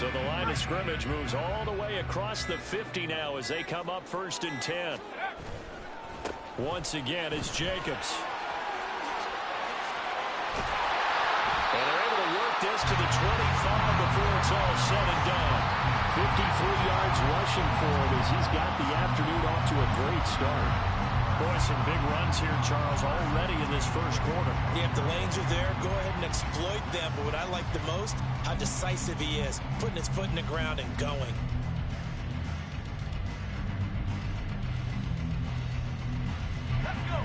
So the line of scrimmage moves all the way across the 50 now as they come up 1st and 10. Once again, it's Jacobs. And they're able to work this to the 25 before it's all said and done. 53 yards rushing for him as he's got the afternoon off to a great start. Boy, some big runs here, Charles, already in this first quarter. Yeah, if the lanes are there, go ahead and exploit them. But what I like the most, how decisive he is, putting his foot in the ground and going. Let's go.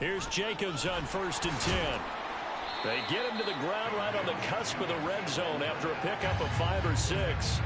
Here's Jacobs on 1st and 10. They get him to the ground right on the cusp of the red zone after a pickup of 5 or 6.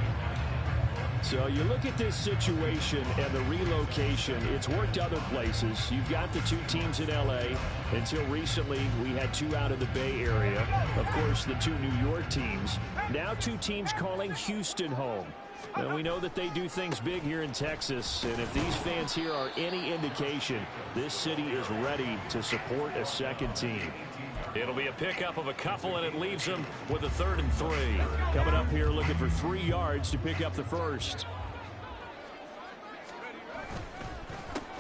So you look at this situation and the relocation. It's worked other places. You've got the 2 teams in L.A. Until recently, we had 2 out of the Bay Area. Of course, the 2 New York teams. Now 2 teams calling Houston home. And we know that they do things big here in Texas. And if these fans here are any indication, this city is ready to support a second team. It'll be a pickup of a couple, and it leaves them with a 3rd and 3. Coming up here looking for 3 yards to pick up the first.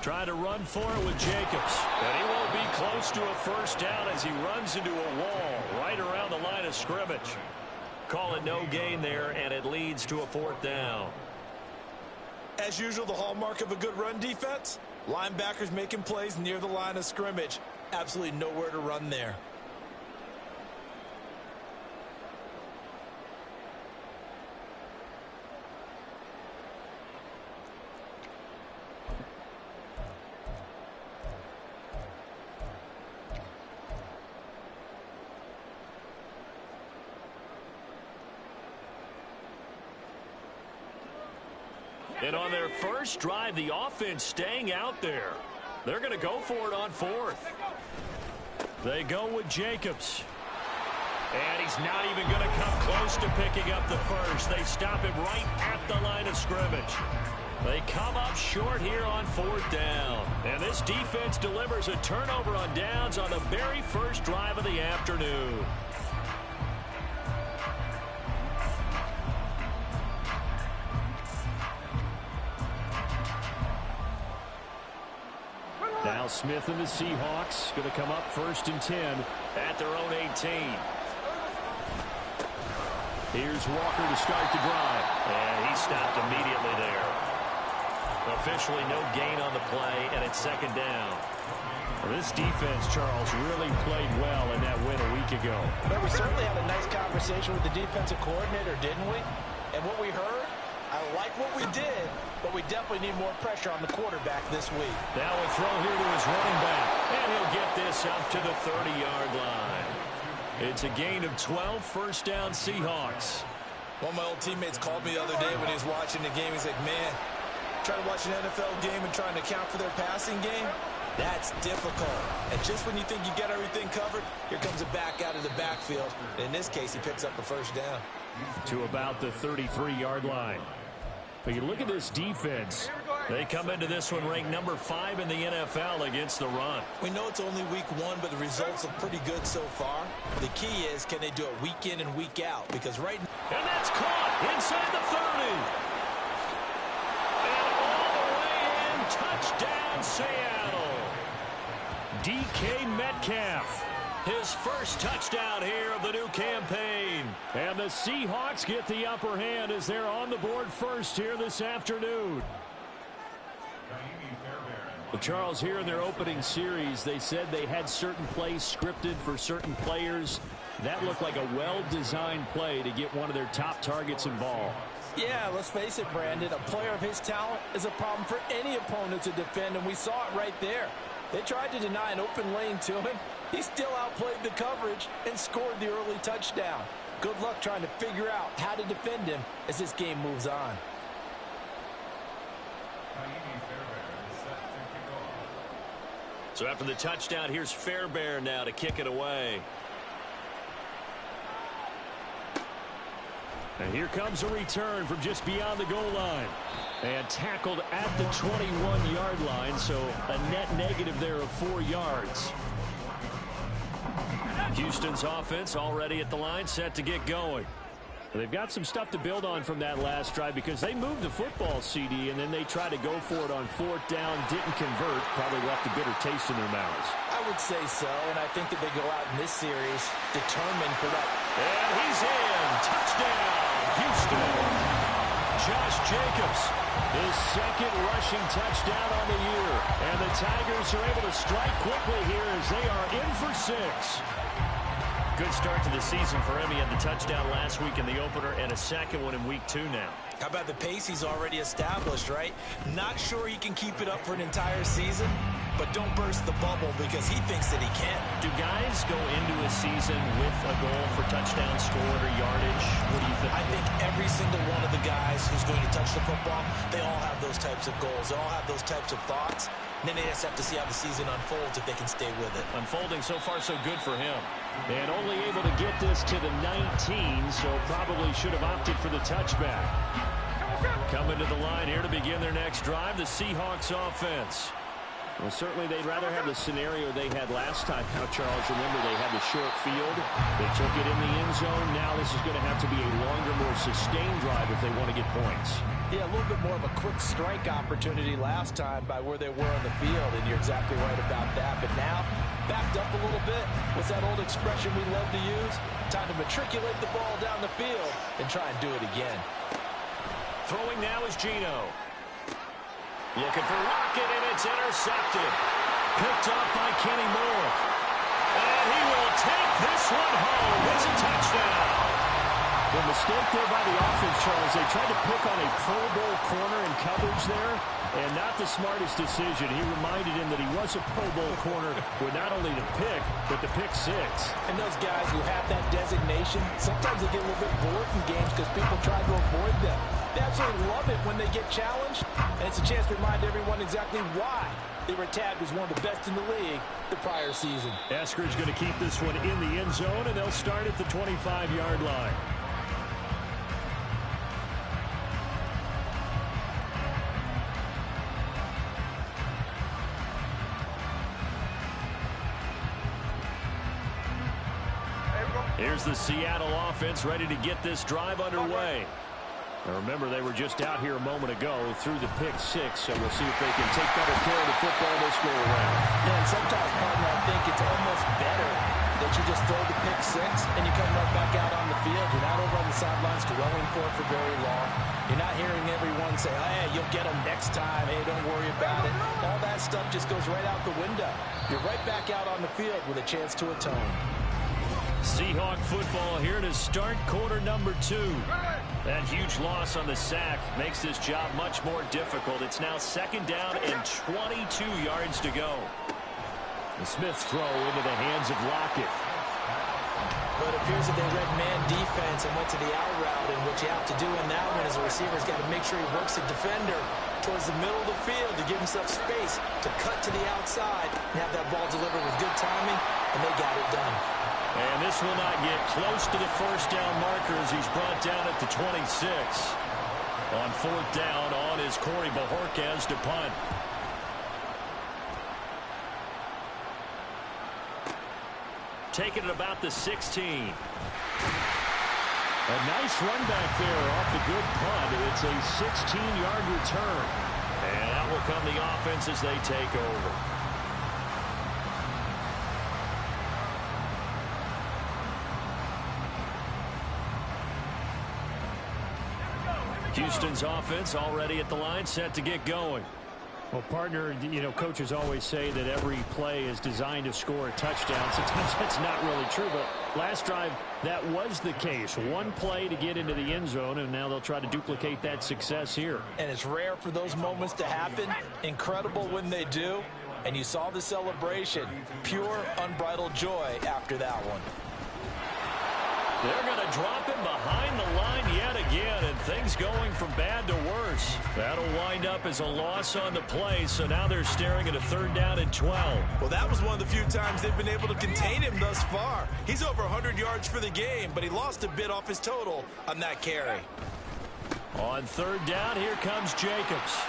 Trying to run for it with Jacobs. And he won't be close to a first down as he runs into a wall right around the line of scrimmage. Call it no gain there, and it leads to a 4th down. As usual, the hallmark of a good run defense, linebackers making plays near the line of scrimmage. Absolutely nowhere to run there. And on their first drive, the offense staying out there. They're going to go for it on 4th. They go with Jacobs. And he's not even going to come close to picking up the first. They stop him right at the line of scrimmage. They come up short here on 4th down. And this defense delivers a turnover on downs on the very first drive of the afternoon. Now Smith and the Seahawks going to come up 1st and 10 at their own 18. Here's Walker to start the drive. And he stopped immediately there. Officially no gain on the play, and it's 2nd down. Well, this defense, Charles, really played well in that win a week ago. But we certainly had a nice conversation with the defensive coordinator, didn't we? And what we heard, I like what we did, but we definitely need more pressure on the quarterback this week. Now a throw here to his running back, and he'll get this up to the 30-yard line. It's a gain of 12, 1st down Seahawks. One of my old teammates called me the other day when he was watching the game. He's like, man, trying to watch an NFL game and trying to account for their passing game, that's difficult. And just when you think you got everything covered, here comes a back out of the backfield. In this case, he picks up a 1st down. To about the 33-yard line. But you look at this defense. They come into this one ranked number 5 in the NFL against the run. We know it's only week 1, but the results look pretty good so far. The key is, can they do it week in and week out? Because right now... And that's caught inside the 30. And all the way in. Touchdown, Seattle. DK Metcalf. His first touchdown here of the new campaign. And the Seahawks get the upper hand as they're on the board first here this afternoon. Well, Charles, here in their opening series, they said they had certain plays scripted for certain players. That looked like a well-designed play to get one of their top targets involved. Yeah, let's face it, Brandon. A player of his talent is a problem for any opponent to defend, and we saw it right there. They tried to deny an open lane to him. He still outplayed the coverage and scored the early touchdown. Good luck trying to figure out how to defend him as this game moves on. So after the touchdown, here's Fairbairn now to kick it away. And here comes a return from just beyond the goal line. And tackled at the 21-yard line, so a net negative there of 4 yards. Houston's offense already at the line, set to get going. They've got some stuff to build on from that last drive because they moved the football, CD, and then they tried to go for it on 4th down, didn't convert, probably left a bitter taste in their mouths. I would say so, and I think that they go out in this series determined for that. And he's in. Touchdown, Houston. Josh Jacobs, his second rushing touchdown on the year. And the Tigers are able to strike quickly here as they are in for 6. Good start to the season for him. He had the touchdown last week in the opener and a second one in week 2 now. How about the pace he's already established, right? Not sure he can keep it up for an entire season, but don't burst the bubble because he thinks that he can. Do guys go into a season with a goal for touchdown scored or yardage? What do you think? I think every single one of the guys who's going to touch the football, they all have those types of goals. They all have those types of thoughts. And then they just have to see how the season unfolds if they can stay with it. Unfolding so far so good for him. And only able to get this to the 19, so probably should have opted for the touchback. Coming to the line here to begin their next drive, the Seahawks offense. Well, certainly they'd rather have the scenario they had last time. Now, Charles, remember they had the short field. They took it in the end zone. Now this is going to have to be a longer, more sustained drive if they want to get points. Yeah, a little bit more of a quick strike opportunity last time by where they were on the field, and you're exactly right about that. But now, backed up a little bit. What's that old expression we love to use? Time to matriculate the ball down the field and try and do it again. Throwing now is Geno. Looking for Rocket, and it's intercepted. Picked off by Kenny Moore. And he will take this one home. It's a touchdown. The mistake there by the offense, Charles, they tried to pick on a Pro Bowl corner in coverage there, and not the smartest decision. He reminded him that he was a Pro Bowl corner with not only the pick, but the pick 6. And those guys who have that designation, sometimes they get a little bit bored in games because people try to avoid them. They absolutely love it when they get challenged, and it's a chance to remind everyone exactly why they were tagged as one of the best in the league the prior season. Eskridge going to keep this one in the end zone, and they'll start at the 25-yard line. Here's the Seattle offense ready to get this drive underway. Now remember, they were just out here a moment ago through the pick 6, so we'll see if they can take better care of the football this go around. Yeah, and sometimes, partner, I think it's almost better that you just throw the pick 6 and you come right back out on the field. You're not over on the sidelines dwelling for it for very long. You're not hearing everyone say, hey, you'll get them next time. Hey, don't worry about it. All that stuff just goes right out the window. You're right back out on the field with a chance to atone. Seahawk football here to start quarter number 2. That huge loss on the sack makes this job much more difficult. It's now 2nd down and 22 yards to go. The Smiths throw into the hands of Lockett. But it appears that they read man defense and went to the out route, and what you have to do in that one is a receiver's got to make sure he works the defender towards the middle of the field to give himself space to cut to the outside and have that ball delivered with good timing, and they got it done. And this will not get close to the 1st down marker as he's brought down at the 26. On 4th down on is Corey Bajorquez to punt. Taking it about the 16. A nice run back there off the good punt. It's a 16-yard return. And out will come the offense as they take over. Houston's offense already at the line, set to get going. Well, partner, you know, coaches always say that every play is designed to score a touchdown. Sometimes that's not really true, but last drive, that was the case. One play to get into the end zone, and now they'll try to duplicate that success here. And it's rare for those moments to happen. Incredible when they do. And you saw the celebration. Pure, unbridled joy after that one. They're going to drop him behind the line yet again, and things going from bad to worse. That'll wind up as a loss on the play, so now they're staring at a 3rd down and 12. Well, that was one of the few times they've been able to contain him thus far. He's over 100 yards for the game, but he lost a bit off his total on that carry. On 3rd down, here comes Jacobs.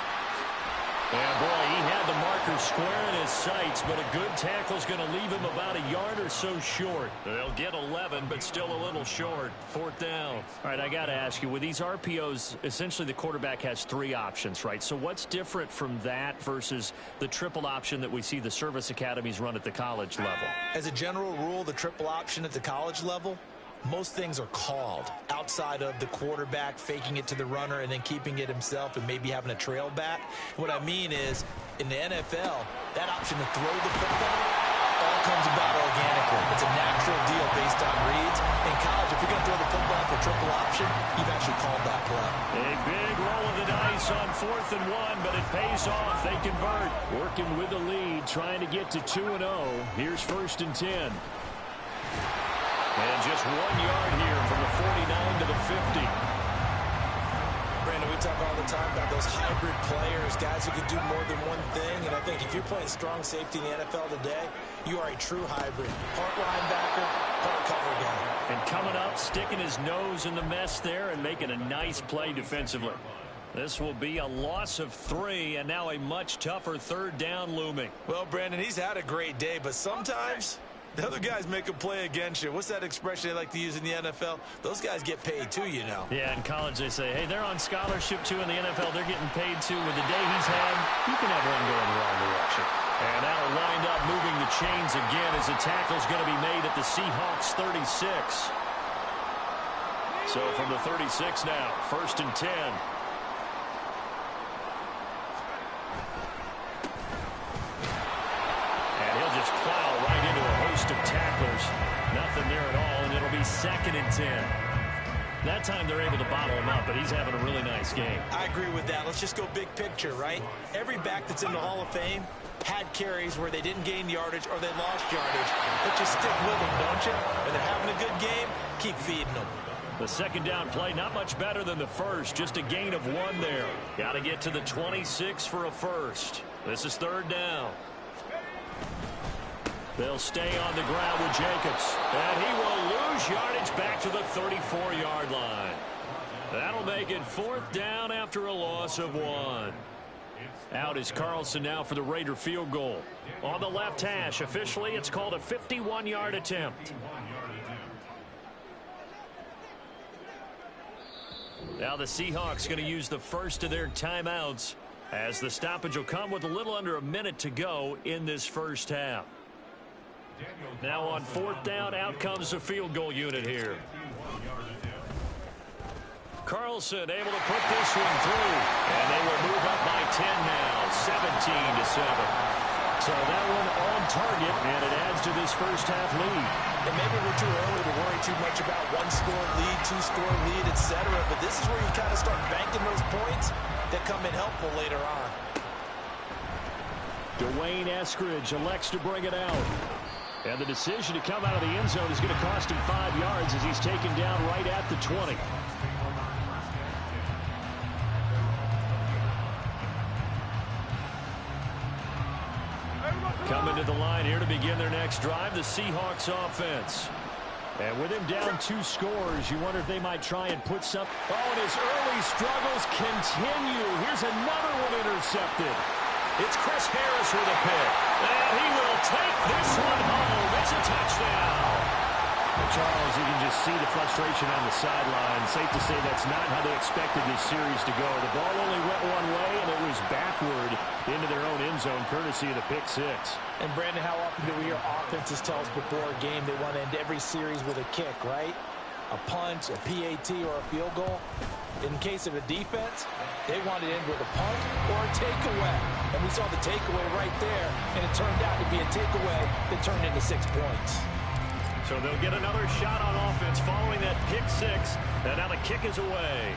And, boy, he had the marker square in his sights, but a good tackle's going to leave him about a yard or so short. They'll get 11, but still a little short. 4th down. All right, I got to ask you, with these RPOs, essentially the quarterback has 3 options, right? So what's different from that versus the triple option that we see the service academies run at the college level? As a general rule, the triple option at the college level, most things are called outside of the quarterback faking it to the runner and then keeping it himself and maybe having a trail back. What I mean is, in the NFL, that option to throw the football all comes about organically. It's a natural deal based on reads. In college, if you're going to throw the football for triple option, you've actually called that play. A big roll of the dice on 4th and 1, but it pays off. They convert. Working with the lead, trying to get to 2-0. Here's 1st and 10. And just 1 yard here from the 49 to the 50. Brandon, we talk all the time about those hybrid players, guys who can do more than one thing. And I think if you're playing strong safety in the NFL today, you are a true hybrid. Part linebacker, part cover guy. And coming up, sticking his nose in the mess there and making a nice play defensively. This will be a loss of 3, and now a much tougher 3rd down looming. Well, Brandon, he's had a great day, but sometimes the other guys make a play against you. What's that expression they like to use in the NFL? Those guys get paid too, you know. Yeah, in college they say, hey, they're on scholarship too. In the NFL, they're getting paid too. With the day he's had, you can have one going the wrong direction. And that'll wind up moving the chains again as the tackle's going to be made at the Seahawks 36. So from the 36 now, 1st and 10. Plow right into a host of tacklers. Nothing there at all, and it'll be 2nd and 10. That time they're able to bottle him up, but he's having a really nice game. I agree with that. Let's just go big picture, right? Every back that's in the Hall of Fame had carries where they didn't gain yardage or they lost yardage. But you stick with them, don't you? When they're having a good game, keep feeding them. The 2nd down play, not much better than the first. Just a gain of 1 there. Got to get to the 26 for a first. This is 3rd down. They'll stay on the ground with Jacobs. And he will lose yardage back to the 34-yard line. That'll make it 4th down after a loss of 1. Out is Carlson now for the Raider field goal. On the left hash, officially it's called a 51-yard attempt. Now the Seahawks going to use the first of their timeouts as the stoppage will come with a little under a minute to go in this first half. Now on 4th down, out comes the field goal unit here. Carlson able to put this one through, and they will move up by 10 now, 17-7. So that one on target, and it adds to this first half lead. And maybe we're too early to worry too much about 1-score lead, 2-score lead, etc. But this is where you kind of start banking those points that come in helpful later on. Dwayne Eskridge elects to bring it out. And the decision to come out of the end zone is going to cost him 5 yards as he's taken down right at the 20. Coming to the line here to begin their next drive, the Seahawks offense. And with him down 2 scores, you wonder if they might try and put some. Oh, and his early struggles continue. Here's another one intercepted. It's Chris Harris with a pick. And he will take this one home. It's a touchdown. Charles, you can just see the frustration on the sideline. Safe to say that's not how they expected this series to go. The ball only went one way, and it was backward into their own end zone, courtesy of the pick 6. And, Brandon, how often do we hear offenses tell us before a game they want to end every series with a kick, right? A punt, a PAT, or a field goal. In case of a defense, they want to end with a punt or a takeaway. And we saw the takeaway right there, and it turned out to be a takeaway that turned into 6 points. So they'll get another shot on offense following that pick 6. And now the kick is away.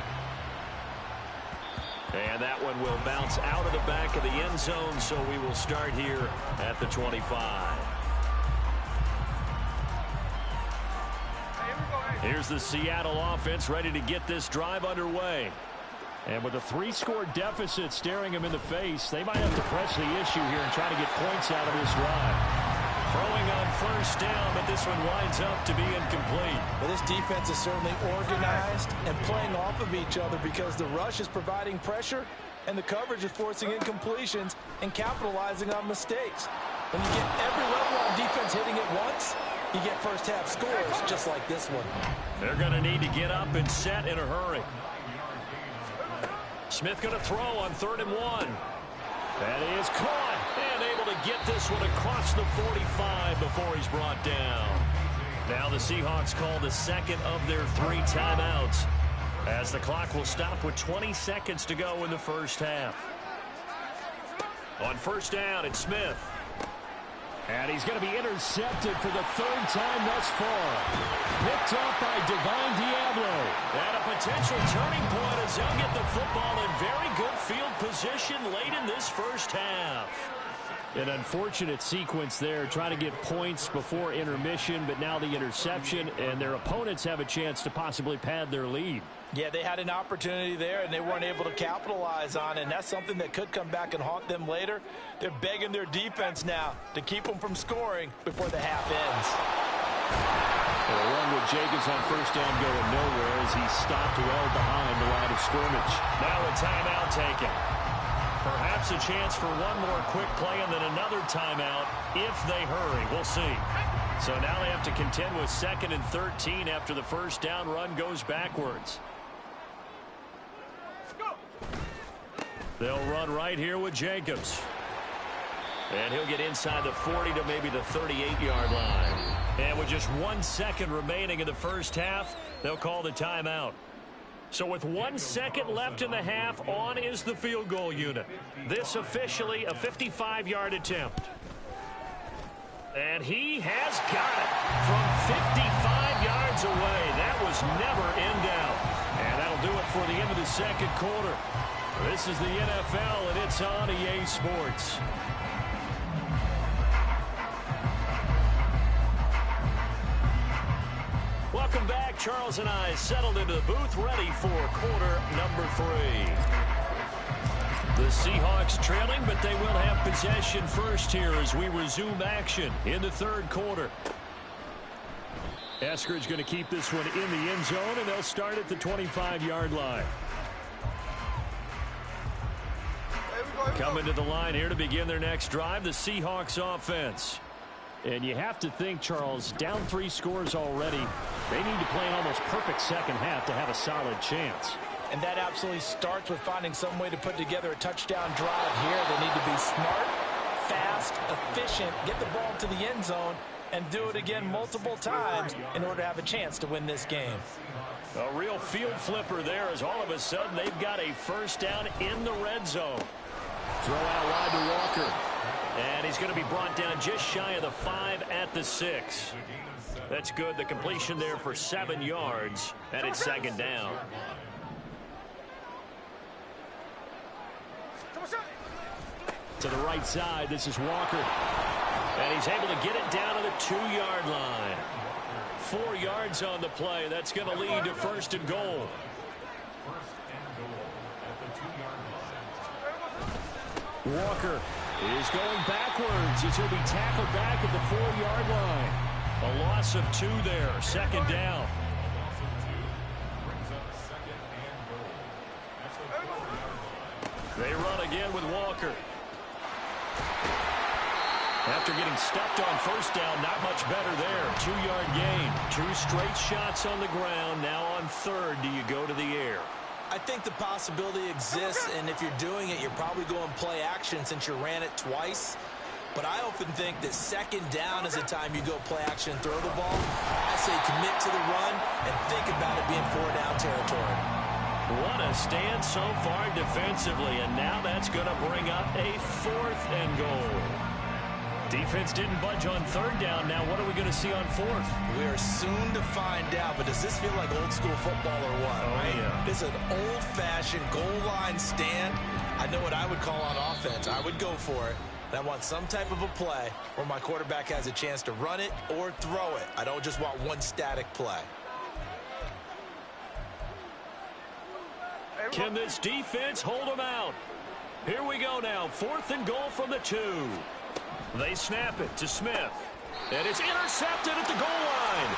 And that one will bounce out of the back of the end zone, so we will start here at the 25. Here's the Seattle offense ready to get this drive underway. And with a 3-score deficit staring him in the face, they might have to press the issue here and try to get points out of this drive. Throwing on first down, but this one winds up to be incomplete. Well, this defense is certainly organized and playing off of each other because the rush is providing pressure and the coverage is forcing incompletions and capitalizing on mistakes. When you get every level on defense hitting at once, you get first-half scores just like this one. They're going to need to get up and set in a hurry. Smith going to throw on 3rd and 1. That is caught. And able to get this one across the 45 before he's brought down. Now the Seahawks call the second of their 3 timeouts, as the clock will stop with 20 seconds to go in the first half. On first down, it's Smith. And he's going to be intercepted for the 3rd time thus far. Picked up by Divine Diablo. And a potential turning point as they'll get the football in very good field position late in this first half. An unfortunate sequence there, trying to get points before intermission, but now the interception, and their opponents have a chance to possibly pad their lead. Yeah, they had an opportunity there, and they weren't able to capitalize on it, and that's something that could come back and haunt them later. They're begging their defense now to keep them from scoring before the half ends. And a run with Jacobs on first down going nowhere as he stopped well behind the line of scrimmage. Now a timeout taken. Perhaps a chance for one more quick play and then another timeout if they hurry. We'll see. So now they have to contend with 2nd and 13 after the first down run goes backwards. They'll run right here with Jacobs. And he'll get inside the 40 to maybe the 38-yard line. And with just 1 second remaining in the first half, they'll call the timeout. So with 1 second left in the half, on is the field goal unit. This officially a 55-yard attempt. And he has got it from 55 yards away. That was never in doubt. And that'll do it for the end of the second quarter. This is the NFL, and it's on EA Sports. Welcome back. Charles and I settled into the booth, ready for quarter number 3. The Seahawks trailing, but they will have possession first here as we resume action in the 3rd quarter. Eskridge going to keep this one in the end zone, and they'll start at the 25-yard line. Coming to the line here to begin their next drive, the Seahawks offense. And you have to think, Charles, down 3 scores already. They need to play an almost perfect second half to have a solid chance. And that absolutely starts with finding some way to put together a touchdown drive here. They need to be smart, fast, efficient, get the ball to the end zone, and do it again multiple times in order to have a chance to win this game. A real field flipper there as all of a sudden they've got a first down in the red zone. Throw out wide to Walker. And he's going to be brought down just shy of the 5 at the 6. That's good. The completion there for 7 yards, and it's 2nd down. To the right side, this is Walker. And he's able to get it down to the 2-yard line. 4 yards on the play. That's going to lead to 1st and goal. Walker is going backwards as he'll be tackled back at the 4-yard line. A loss of 2 there. 2nd down. They run again with Walker. After getting stuffed on first down, not much better there. 2-yard gain. 2 straight shots on the ground. Now on 3rd, do you go to the air? I think the possibility exists, and if you're doing it, you're probably going play action since you ran it twice. But I often think that 2nd down is the time you go play action and throw the ball. I say commit to the run and think about it being 4-down territory. What a stand so far defensively, and now that's going to bring up a 4th and goal. Defense didn't budge on 3rd down. Now what are we going to see on 4th? We are soon to find out, but does this feel like old school football or what? Oh, right? yeah. It's an old-fashioned goal line stand. I know what I would call on offense. I would go for it. And I want some type of a play where my quarterback has a chance to run it or throw it. I don't just want one static play. Can this defense hold them out? Here we go now. 4th and goal from the 2. They snap it to Smith. And it's intercepted at the goal line.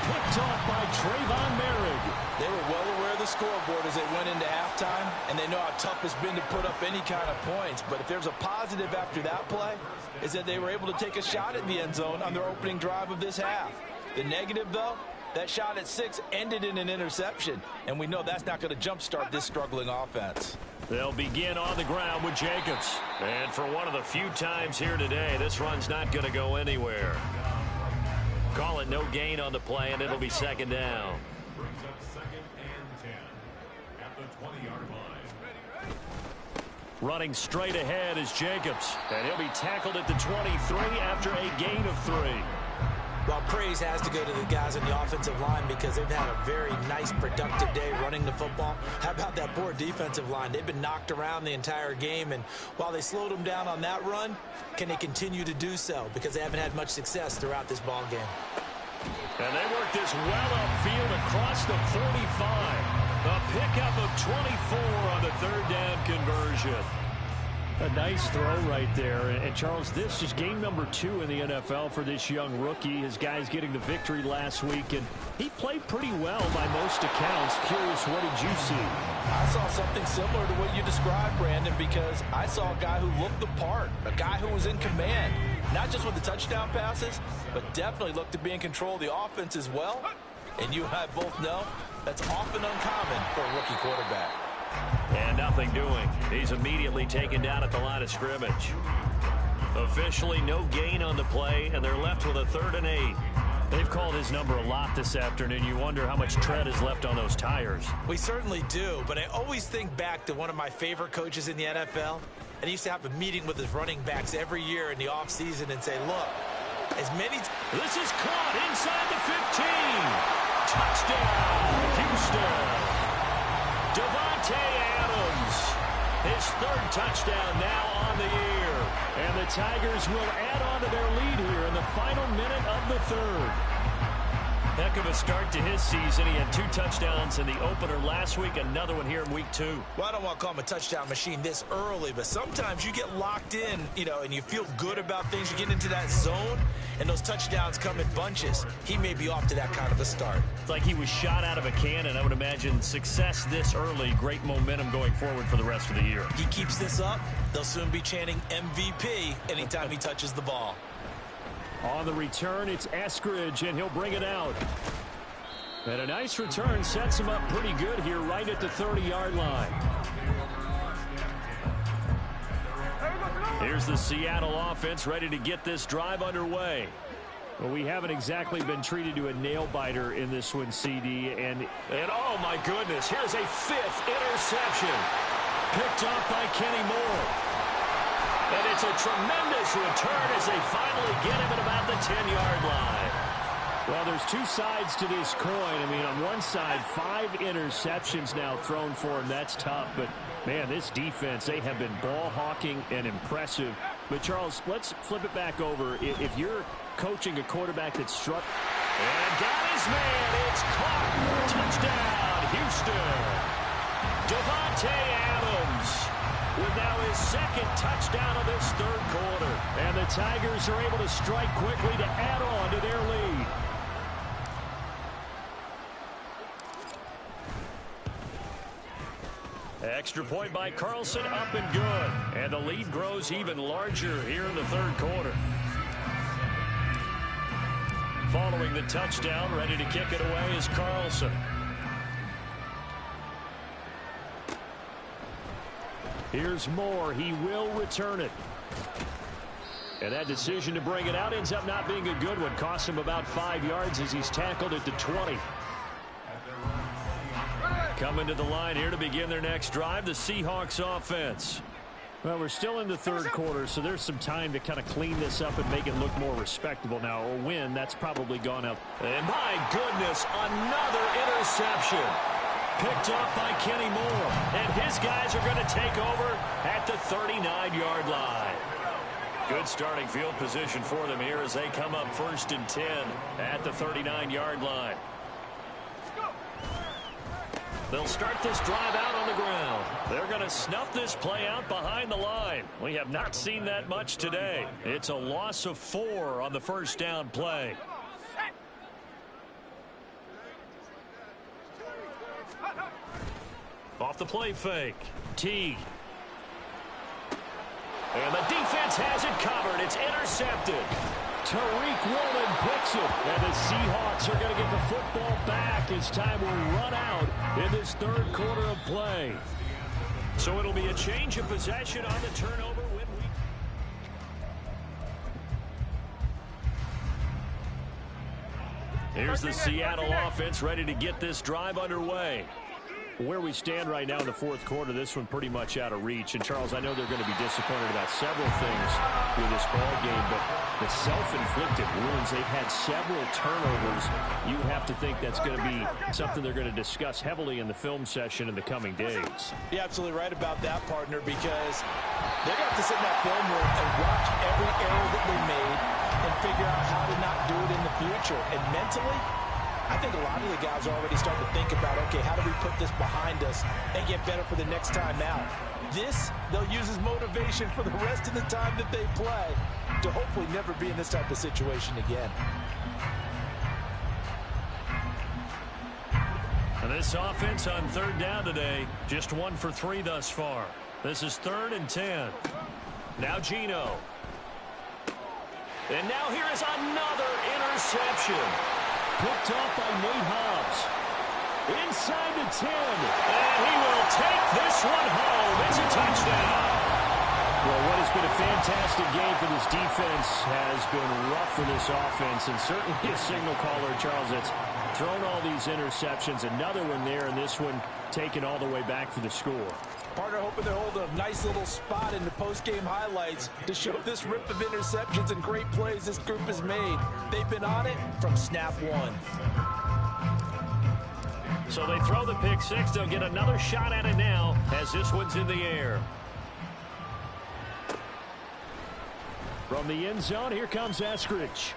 Picked off by Trayvon Merrick. They were well aware of the scoreboard as they went into halftime, and they know how tough it's been to put up any kind of points. But if there's a positive after that play, is that they were able to take a shot at the end zone on their opening drive of this half. The negative, though, that shot at 6 ended in an interception, and we know that's not going to jumpstart this struggling offense. They'll begin on the ground with Jacobs. And for one of the few times here today, this run's not going to go anywhere. Call it no gain on the play, and it'll be 2nd down. Brings up 2nd and 10 at the 20-yard line. Running straight ahead is Jacobs. And he'll be tackled at the 23 after a gain of 3. Well, praise has to go to the guys on the offensive line because they've had a very nice, productive day running the football. How about that poor defensive line? They've been knocked around the entire game, and while they slowed them down on that run, can they continue to do so? Because they haven't had much success throughout this ball game. And they work this well upfield across the 45. A pickup of 24 on the 3rd down conversion. A nice throw right there. And Charles, this is game number 2 in the NFL for this young rookie. His guys getting the victory last week, and he played pretty well by most accounts. Curious, what did you see? I saw something similar to what you described, Brandon, because I saw a guy who looked the part, a guy who was in command, not just with the touchdown passes, but definitely looked to be in control of the offense as well. And you and I both know that's often uncommon for a rookie quarterback. And nothing doing. He's immediately taken down at the line of scrimmage. Officially no gain on the play, and they're left with a 3rd and 8. They've called his number a lot this afternoon. You wonder how much tread is left on those tires. We certainly do, but I always think back to one of my favorite coaches in the NFL, and he used to have a meeting with his running backs every year in the offseason and say, look, as many... This is caught inside the 15. Touchdown, Houston. Davante Adams, his 3rd touchdown now on the year. And the Tigers will add on to their lead here in the final minute of the 3rd. Heck of a start to his season. He had 2 touchdowns in the opener last week, another one here in week 2. Well, I don't want to call him a touchdown machine this early, but sometimes you get locked in, and you feel good about things. You get into that zone, and those touchdowns come in bunches. He may be off to that kind of a start. It's like he was shot out of a cannon. I would imagine success this early, great momentum going forward for the rest of the year. He keeps this up, they'll soon be chanting MVP anytime he touches the ball. On the return, it's Eskridge, and he'll bring it out. And a nice return sets him up pretty good here right at the 30-yard line. Here's the Seattle offense ready to get this drive underway. Well, we haven't exactly been treated to a nail-biter in this one, CD. And oh, my goodness, here's a 5th interception. Picked off by Kenny Moore. And it's a tremendous return as they finally get him at about the 10-yard line. Well, there's 2 sides to this coin. I mean, on one side, 5 interceptions now thrown for him. That's tough. But, man, this defense, they have been ball hawking and impressive. But, Charles, let's flip it back over. If you're coaching a quarterback that's struck. And got his man. It's caught. Touchdown, Houston. Davante Adams with now his 2nd touchdown of this 3rd quarter. And the Tigers are able to strike quickly to add on to their lead. Extra point by Carlson, up and good. And the lead grows even larger here in the 3rd quarter. Following the touchdown, ready to kick it away is Carlson. Here's Moore. He will return it. And that decision to bring it out ends up not being a good one. Cost him about 5 yards as he's tackled at the 20. Coming to the line here to begin their next drive, the Seahawks offense. Well, we're still in the 3rd quarter, so there's some time to kind of clean this up and make it look more respectable. Now, a win, that's probably gone out. And my goodness, another interception. Picked off by Kenny Moore. And his guys are going to take over at the 39-yard line. Good starting field position for them here as they come up 1st and 10 at the 39-yard line. They'll start this drive out on the ground. They're going to snuff this play out behind the line. We have not seen that much today. It's a loss of 4 on the first down play. Off the play fake. Teague. And the defense has it covered. It's intercepted. Tariq Woolen picks it. And the Seahawks are going to get the football back as time will run out in this third quarter of play. So it'll be a change of possession on the turnover. Here's the Seattle offense ready to get this drive underway. Where we stand right now in the fourth quarter, this one pretty much out of reach. And, Charles, I know they're going to be disappointed about several things with this ball game, but the self-inflicted wounds, they've had several turnovers. You have to think that's going to be something they're going to discuss heavily in the film session in the coming days. You're absolutely right about that, partner, because they're going to have to sit in that film room and watch every error that they made and figure out how to not do it in the future. And mentally, I think a lot of the guys are already starting to think about, okay, how do we put this behind us and get better for the next time out? This, they'll use as motivation for the rest of the time that they play to hopefully never be in this type of situation again. And this offense on third down today, just 1 for 3 thus far. This is 3rd and 10. Now Geno. And now here is another interception. Picked off by Nate Hobbs. Inside the 10. And he will take this one home. It's a touchdown. Well, what has been a fantastic game for this defense has been rough for this offense, and certainly a signal caller, Charles, that's thrown all these interceptions. Another one there, and this one taken all the way back for the score. Partner hoping they hold a nice little spot in the post-game highlights to show this rip of interceptions and great plays this group has made. They've been on it from snap 1. So they throw the pick 6. They'll get another shot at it now as this one's in the air. From the end zone, here comes Eskridge.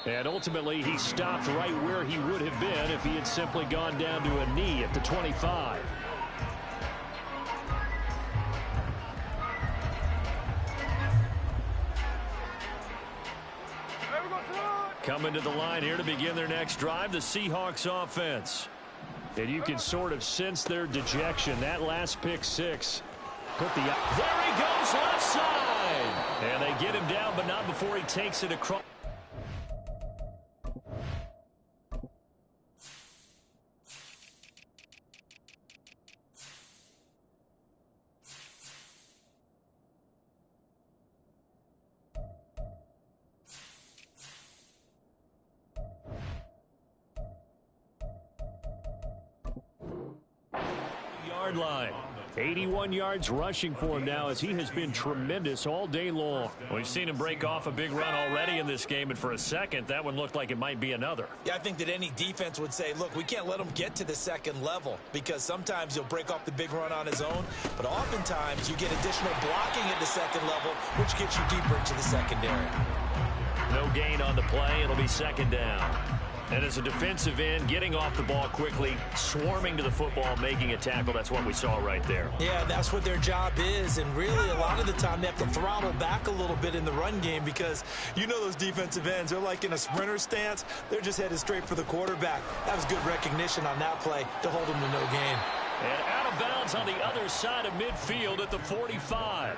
And ultimately, he stopped right where he would have been if he had simply gone down to a knee at the 25. Coming to the line here to begin their next drive, the Seahawks offense. And you can sort of sense their dejection. That last pick 6 put the... There he goes, left side. And they get him down, but not before he takes it across. Line. 81 yards rushing for him now as he has been tremendous all day long. We've seen him break off a big run already in this game, and for a second, that one looked like it might be another. Yeah, I think that any defense would say, look, we can't let him get to the second level because sometimes he'll break off the big run on his own, but oftentimes you get additional blocking at the second level, which gets you deeper into the secondary. No gain on the play. It'll be second down. And as a defensive end, getting off the ball quickly, swarming to the football, making a tackle, that's what we saw right there. Yeah, that's what their job is, and really a lot of the time they have to throttle back a little bit in the run game because you know those defensive ends, they're like in a sprinter stance. They're just headed straight for the quarterback. That was good recognition on that play to hold them to no gain. And out of bounds on the other side of midfield at the 45.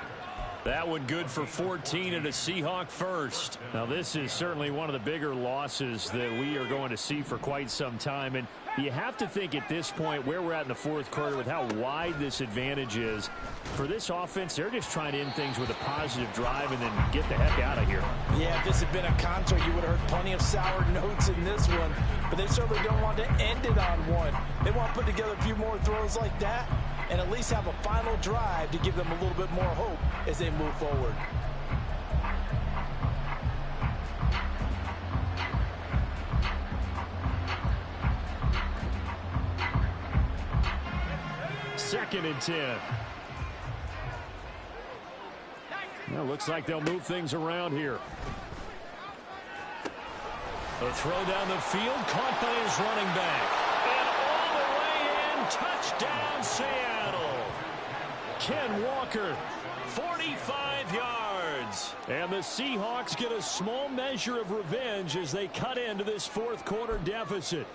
That one good for 14 and a Seahawk first. Now, this is certainly one of the bigger losses that we are going to see for quite some time. And you have to think at this point where we're at in the fourth quarter with how wide this advantage is. For this offense, they're just trying to end things with a positive drive and then get the heck out of here. Yeah, if this had been a concert, you would have heard plenty of sour notes in this one. But they certainly don't want to end it on one. They want to put together a few more throws like that and at least have a final drive to give them a little bit more hope as they move forward. Second and 10. Well, looks like they'll move things around here. A throw down the field, caught by his running back. And all the way touchdown, Seattle. Ken Walker, 45 yards. And the Seahawks get a small measure of revenge as they cut into this fourth quarter deficit.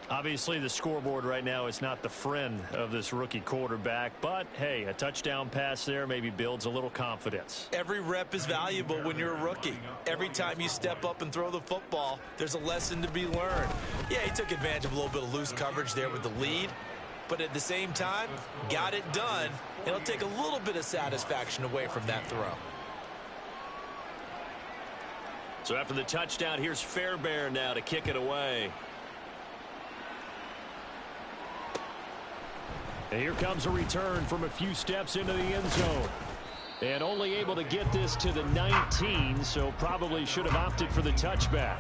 Obviously, the scoreboard right now is not the friend of this rookie quarterback, but hey, a touchdown pass there maybe builds a little confidence. Every rep is valuable when you're a rookie. Every time you step up and throw the football, there's a lesson to be learned. Yeah, he took advantage of a little bit of loose coverage there with the lead, but at the same time, got it done. It'll take a little bit of satisfaction away from that throw. So after the touchdown, here's Fairbairn now to kick it away. And here comes a return from a few steps into the end zone. And only able to get this to the 19, so probably should have opted for the touchback.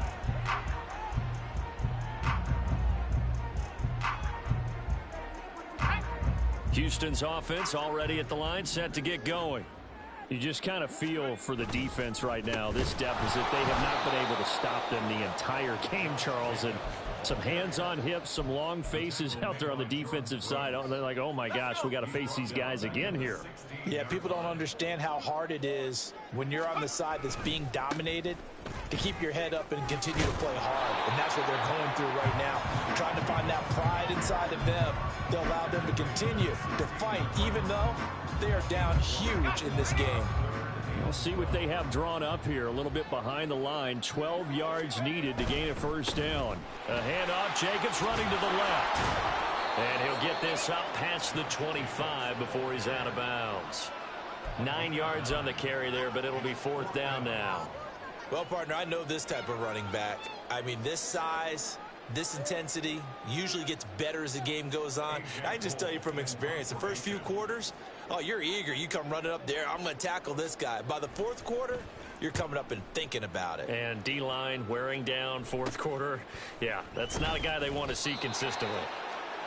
Houston's offense already at the line, set to get going. You just kind of feel for the defense right now. This deficit, they have not been able to stop them the entire game, Charles. And some hands on hips, some long faces out there on the defensive side. They're like, oh my gosh, we got to face these guys again here. Yeah, people don't understand how hard it is when you're on the side that's being dominated to keep your head up and continue to play hard. And that's what they're going through right now. Trying to find that pride inside of them to allow them to continue to fight, even though they are down huge in this game. We'll see what they have drawn up here. A little bit behind the line. 12 yards needed to gain a first down. A handoff. Jacobs running to the left. And he'll get this up past the 25 before he's out of bounds. 9 yards on the carry there, but it'll be fourth down now. Well, partner, I know this type of running back. I mean, this size, this intensity usually gets better as the game goes on. I can just tell you from experience, the first few quarters, oh, you're eager. You come running up there. I'm going to tackle this guy. By the fourth quarter, you're coming up and thinking about it. And D-line wearing down fourth quarter. Yeah, that's not a guy they want to see consistently.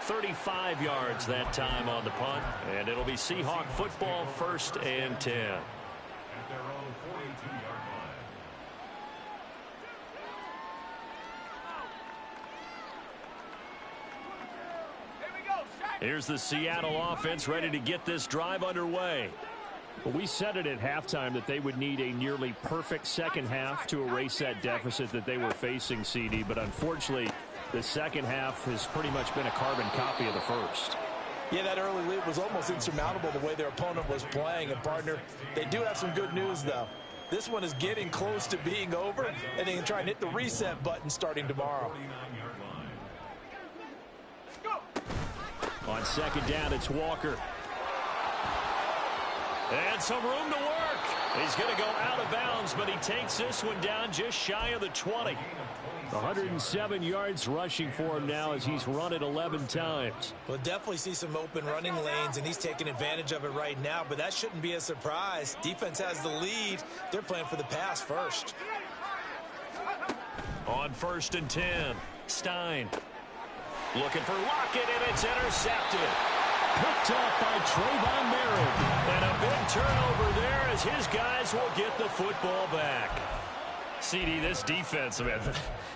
35 yards that time on the punt. And it'll be Seahawk football, 1st and 10. At their own 42-yard line. Here's the Seattle offense ready to get this drive underway. Well, we said it at halftime that they would need a nearly perfect second half to erase that deficit that they were facing, CD. But unfortunately, the second half has pretty much been a carbon copy of the first. Yeah, that early lead was almost insurmountable the way their opponent was playing. And, partner, they do have some good news, though. This one is getting close to being over, and they can try and hit the reset button starting tomorrow. On second down, it's Walker. And some room to work. He's going to go out of bounds, but he takes this one down just shy of the 20. 107 yards rushing for him now as he's run it 11 times. We'll definitely see some open running lanes, and he's taking advantage of it right now, but that shouldn't be a surprise. Defense has the lead. They're playing for the pass first. On 1st and 10, Stein. Looking for Lockett, and it's intercepted. Picked up by Trayvon Merritt. And a big turnover there as his guys will get the football back. CD, this defense, man,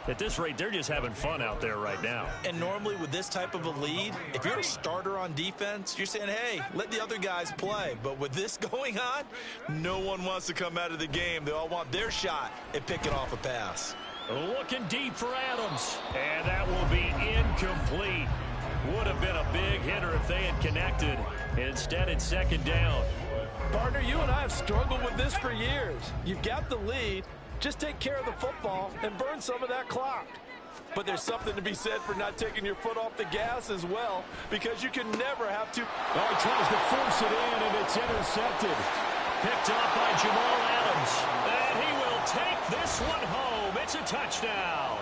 at this rate, they're just having fun out there right now. And normally with this type of a lead, if you're a starter on defense, you're saying, hey, let the other guys play. But with this going on, no one wants to come out of the game. They all want their shot at picking off a pass. Looking deep for Adams. And that will be incomplete. Would have been a big hitter if they had connected. Instead, it's second down. Partner, you and I have struggled with this for years. You've got the lead. Just take care of the football and burn some of that clock. But there's something to be said for not taking your foot off the gas as well, because you can never have to. Oh, he tries to force it in, and it's intercepted. Picked up by Jamal Adams. And he will take this one home. It's a touchdown.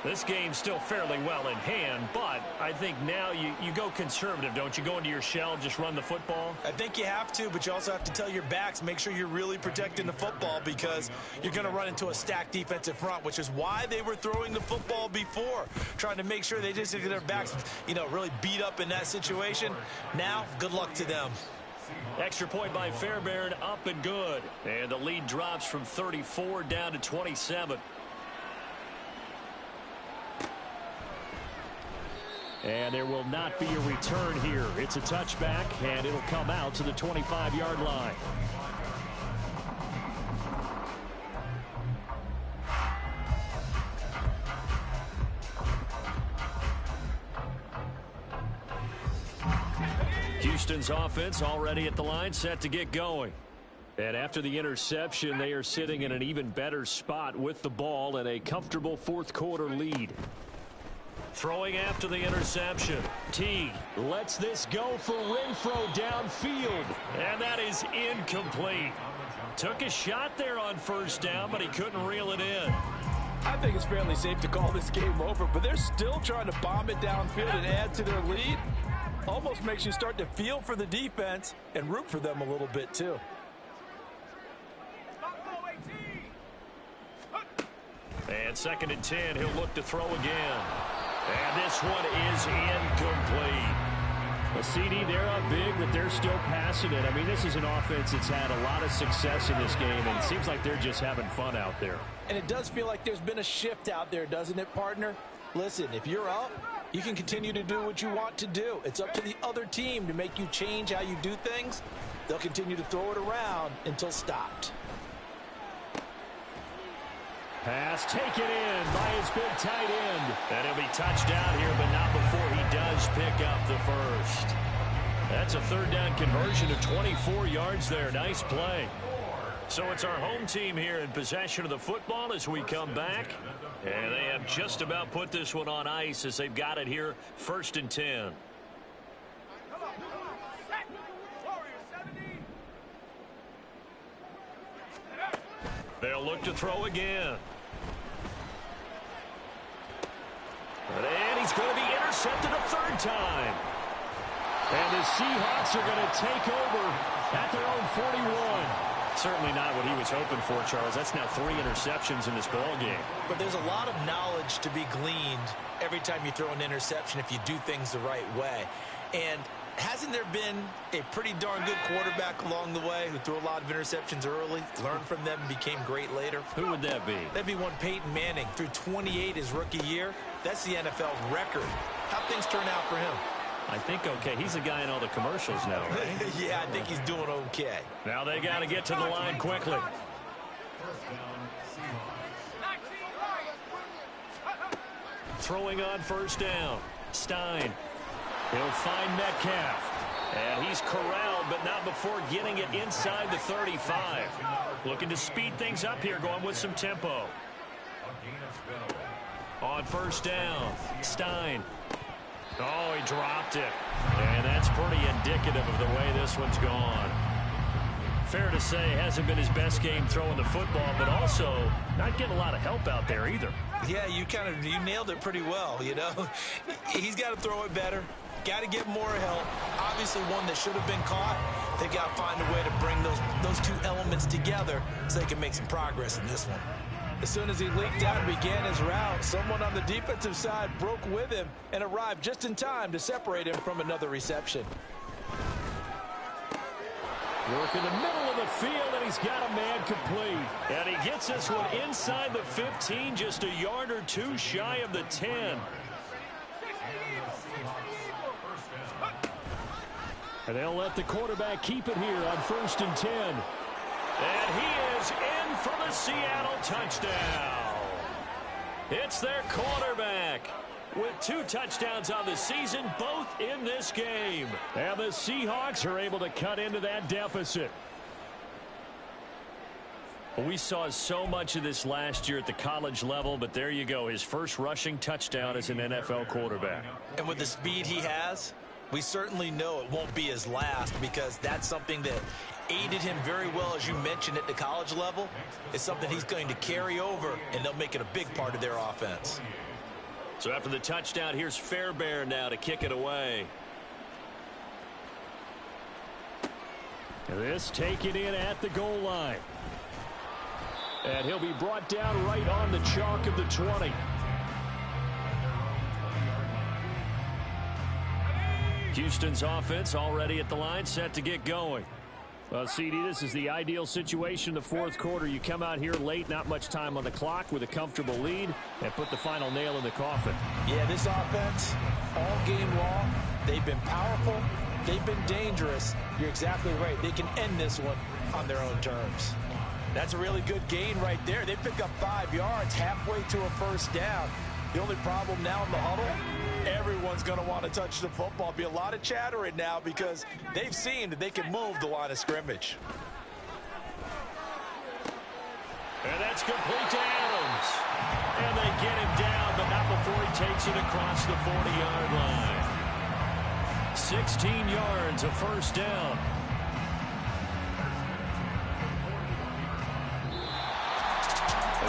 This game's still fairly well in hand, but I think now you go conservative, don't you? Go into your shell, just run the football? I think you have to, but you also have to tell your backs, make sure you're really protecting the football, because you're going to run into a stacked defensive front, which is why they were throwing the football before, trying to make sure they just get their backs, really beat up in that situation. Now, good luck to them. Extra point by Fairbairn, up and good. And the lead drops from 34 down to 27. And there will not be a return here. It's a touchback, and it'll come out to the 25-yard line. Houston's offense already at the line, set to get going. And after the interception, they are sitting in an even better spot with the ball and a comfortable fourth-quarter lead. Throwing after the interception. Teague lets this go for Renfro downfield. And that is incomplete. Took a shot there on first down, but he couldn't reel it in. I think it's fairly safe to call this game over, but they're still trying to bomb it downfield and add to their lead. Almost makes you start to feel for the defense and root for them a little bit, too. And 2nd and 10, he'll look to throw again. And this one is incomplete. A CD, they're up big, but they're still passing it. I mean, this is an offense that's had a lot of success in this game, and it seems like they're just having fun out there. And it does feel like there's been a shift out there, doesn't it, partner? Listen, if you're up, you can continue to do what you want to do. It's up to the other team to make you change how you do things. They'll continue to throw it around until stopped. Pass taken in by his big tight end. And he'll be touched down here, but not before he does pick up the first. That's a third down conversion of 24 yards there. Nice play. So it's our home team here in possession of the football as we come back. And they have just about put this one on ice as they've got it here, 1st and 10. They'll look to throw again. And he's going to be intercepted a third time. And the Seahawks are going to take over at their own 41. Certainly not what he was hoping for, Charles. That's now 3 interceptions in this ball game. But there's a lot of knowledge to be gleaned every time you throw an interception if you do things the right way. And hasn't there been a pretty darn good quarterback along the way who threw a lot of interceptions early, learned from them, and became great later? Who would that be? That'd be one Peyton Manning. Threw 28 his rookie year. That's the NFL record. How'd things turn out for him? I think okay. He's the guy in all the commercials now, right? Yeah, I think he's doing okay. Now they got to get to the line quickly. Throwing on first down. Stein. He'll find Metcalf. And he's corralled, but not before getting it inside the 35. Looking to speed things up here, going with some tempo. On first down, Stein. Oh, he dropped it. And that's pretty indicative of the way this one's gone. Fair to say, hasn't been his best game throwing the football, but also not getting a lot of help out there either. Yeah, you nailed it pretty well, you know. He's got to throw it better. Got to get more help. Obviously one that should have been caught. They got to find a way to bring those two elements together so they can make some progress in this one. As soon as he leaked out and began his route, someone on the defensive side broke with him and arrived just in time to separate him from another reception. Work in the middle of the field, and he's got a man complete. And he gets this one inside the 15, just a yard or two shy of the 10. And they'll let the quarterback keep it here on 1st and 10. And he is in for the Seattle touchdown. It's their quarterback with 2 touchdowns on the season, both in this game. And the Seahawks are able to cut into that deficit. We saw so much of this last year at the college level, but there you go, his first rushing touchdown as an NFL quarterback. And with the speed he has, we certainly know it won't be his last, because that's something that aided him very well, as you mentioned, at the college level. It's something he's going to carry over, and they'll make it a big part of their offense. So after the touchdown, here's Fairbairn now to kick it away. This taken in at the goal line. And he'll be brought down right on the chalk of the 20. Houston's offense already at the line, set to get going. Well, CD, this is the ideal situation in the fourth quarter. You come out here late, not much time on the clock, with a comfortable lead, and put the final nail in the coffin. Yeah, this offense, all game long, they've been powerful, they've been dangerous. You're exactly right. They can end this one on their own terms. That's a really good gain right there. They pick up 5 yards halfway to a first down. The only problem now in the huddle, everyone's going to want to touch the football. Be a lot of chattering now because they've seen that they can move the line of scrimmage. And that's complete to Adams. And they get him down, but not before he takes it across the 40-yard line. 16 yards, a first down.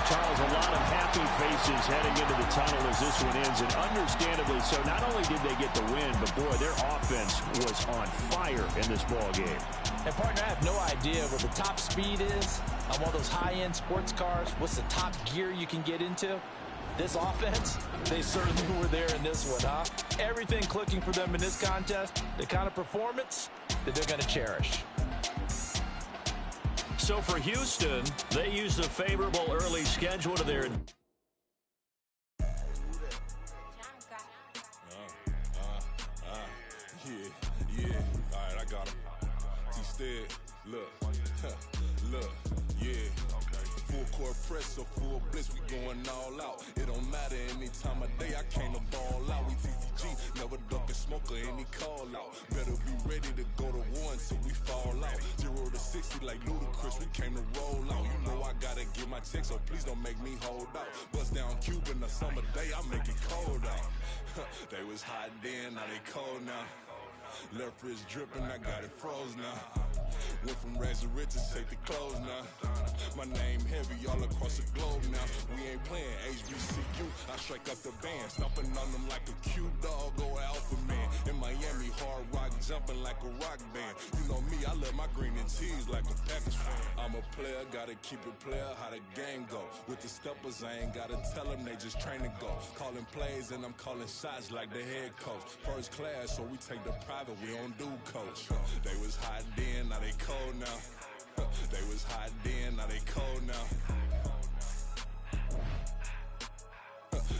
Charles, a lot of happy faces heading into the tunnel as this one ends, and understandably so. Not only did they get the win, but, boy, their offense was on fire in this ball game. And, partner, I have no idea what the top speed is on one of those high-end sports cars. What's the top gear you can get into? This offense, they certainly were there in this one, huh? Everything clicking for them in this contest, the kind of performance that they're going to cherish. So for Houston, they used a favorable early schedule to their... Yeah. All right, I got him. Instead, look, yeah. Full court press, so full blitz, we going all out. It don't matter any time of day, I came to ball out. We TCG, never duck a smoker, any call out. Better be ready to go to war until we fall out. 0 to 60 like Ludacris, we came to roll out. You know I gotta get my check, so please don't make me hold out. Bust down Cuban a summer day, I make it cold out. They was hot then, now they cold now. Left wrist dripping, I got it froze now. Went from rags to riches, take the clothes now. My name heavy all across the globe now. We ain't playing HBCU, I strike up the band. Stomping on them like a cute dog or alpha man. In Miami, hard rock jumping like a rock band. You know me, I love my green and cheese like a Packers fan. I'm a player, gotta keep it player, how the game go. With the steppers, I ain't gotta tell them, they just train to go. Calling plays and I'm calling shots like the head coach. First class, so we take the private, we don't do coach. They was hot then, now they cold now. They was hot then, now they cold now.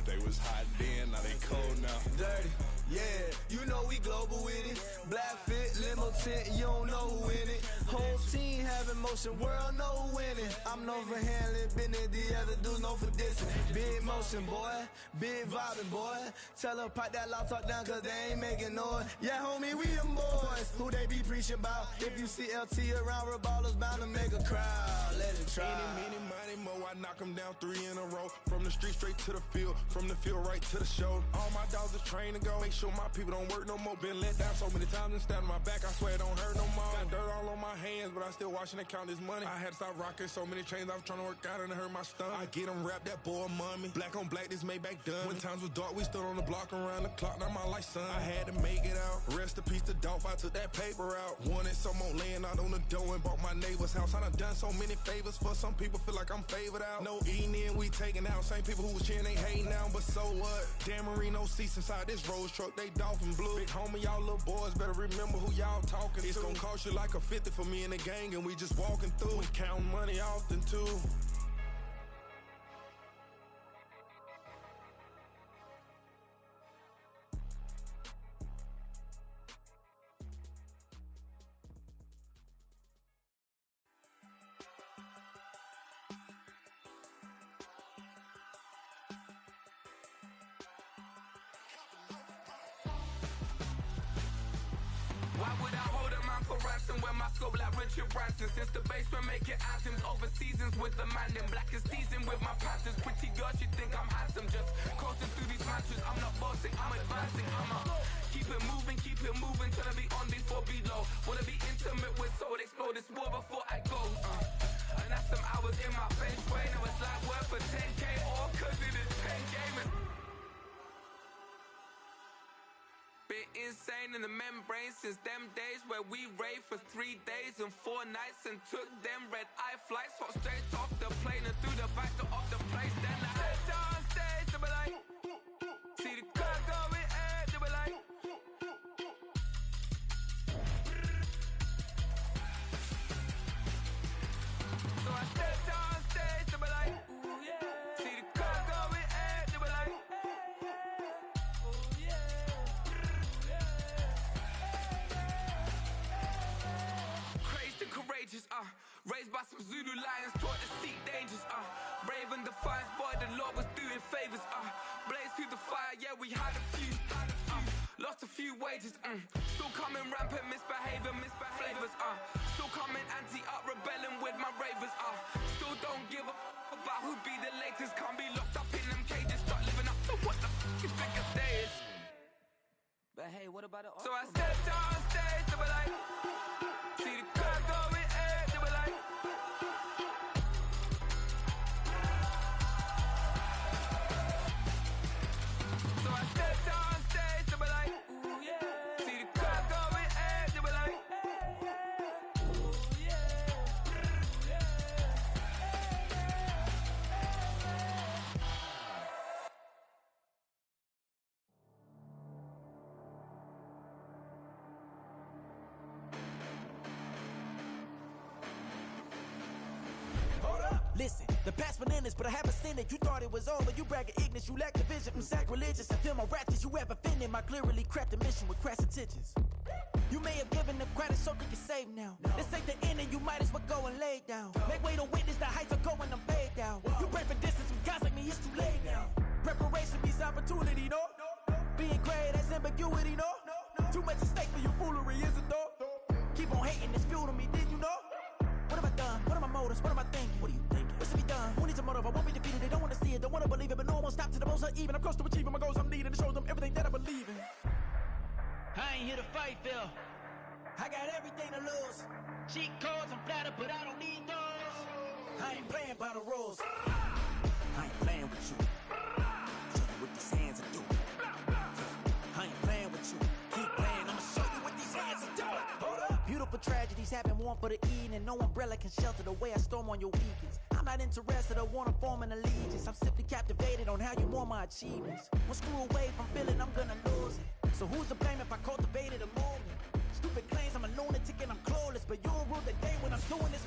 They was hot then, now they cold now. Dirty, yeah, you know we global with it. Black fit, limo tent, you don't know who in it. Whole team having motion, world know who winning. I'm known for handling business, the other dudes known for dissing. Big motion, boy, big vibing, boy. Tell them pipe that loud talk down, cause they ain't making noise. Yeah, homie, we them boys, who they be preaching about. If you see LT around, Reballo's bound to make a crowd. Let it try. Many, mo, I knock them down 3 in a row. From the street straight to the field, from the field right to the show. All my dogs are trained to go. Make sure my people don't work no more. Been let down so many times and stand on my back, I swear it don't hurt no more. Got dirt all on my hands, but I still watching and count this money. I had to stop rocking so many chains, I was trying to work out and it hurt my stomach. I get them wrapped, that boy mommy. Black on black, this Maybach done. When times was dark, we stood on the block around the clock. Now my life, son, I had to make it out. Rest in peace to Dolph, I took that paper out. Wanted some more laying out on the dough and bought my neighbor's house. I done so many favors for some people, feel like I'm favored out. No eating in, we taking out. Same people who was cheering, they hating now, but so what? Dan Marino seats inside this Rolls truck, they dolphin blue. Big homie, y'all little boys better remember who y'all talking to. It's gonna cost you like a 50 for me and the gang, and we just walking through. We counting money often too. Why would I hold a man for ransom when my scope like Richard Branson? Since the basement making anthems over seasons with the man, then black is seasoned with my patterns. Pretty girls, you think I'm handsome, just coasting through these matches. I'm not bossing, I'm advancing. Keep it moving, trying to be on before below. Wanna be intimate with soul, explore this war before I go. And that's some hours in my face, way. Now it's like work for 10K, all cause it is pen gaming. Been insane in the membrane since them days where we raved for 3 days and 4 nights and took them red eye flights, hot straight off the plane and through the back door of the place. Then I head on stage, they be like, see the car going ahead, they be like, Raised by some Zulu lions, taught to seek dangers, brave and defiant, boy, the Lord was doing favors, blaze through the fire, yeah, we had a few, lost a few wages, still coming rampant, misbehavior, flavors, still coming anti-up, rebelling with my ravers, still don't give a about who be the latest, can't be locked up in them cages, start living up to what the f*** you think a day is. But hey, what about it? So I stepped on stage, they were like, see the crowd going air, they were like, so I stepped on stage, they were like, ooh yeah, see the crowd going air, they were like, ooh yeah, Listen, the past bananas, but I haven't seen it. You thought it was over, you bragging ignorance, you lack the vision. I'm sacrilegious, I feel my wrath as you ever offended. My clearly crafted mission with crass intentions. You may have given the credit so they can save now. This ain't the end and you might as well go and lay down. Make way to witness the heights are going, I'm paid down. You pray for distance with guys like me, it's too late now. Preparation means opportunity, no? Being great, that's ambiguity, no? Too much at stake for your foolery, is it though? Keep on hating, it's fuel to me, did you know? What have I done? What are my motives? What am I thinking? What are you thinking? What's to be done? Who needs a motive? I won't be defeated. They don't want to see it, don't want to believe it, but no one will stop to the most even. I'm close to achieving my goals. I'm needing to show them everything that I believe in. I ain't here to fight, Phil. I got everything to lose. Cheat codes, I'm flattered, but I don't need those. I ain't playing by the rules. I ain't playing with you. Show you what these hands are doing. I ain't playing with you. Keep playing, I'ma show you what these hands are doing. Hold up. Beautiful tragedies happen, one for the evening, and no umbrella can shelter the way I storm on your weekends. I'm not interested, I wanna form an allegiance. I'm simply captivated on how you want my achievements. One screw away from feeling I'm gonna lose it. So who's to blame if I cultivated a movement? Stupid claims I'm a lunatic and I'm clueless, but you'll rule the day when I'm doing this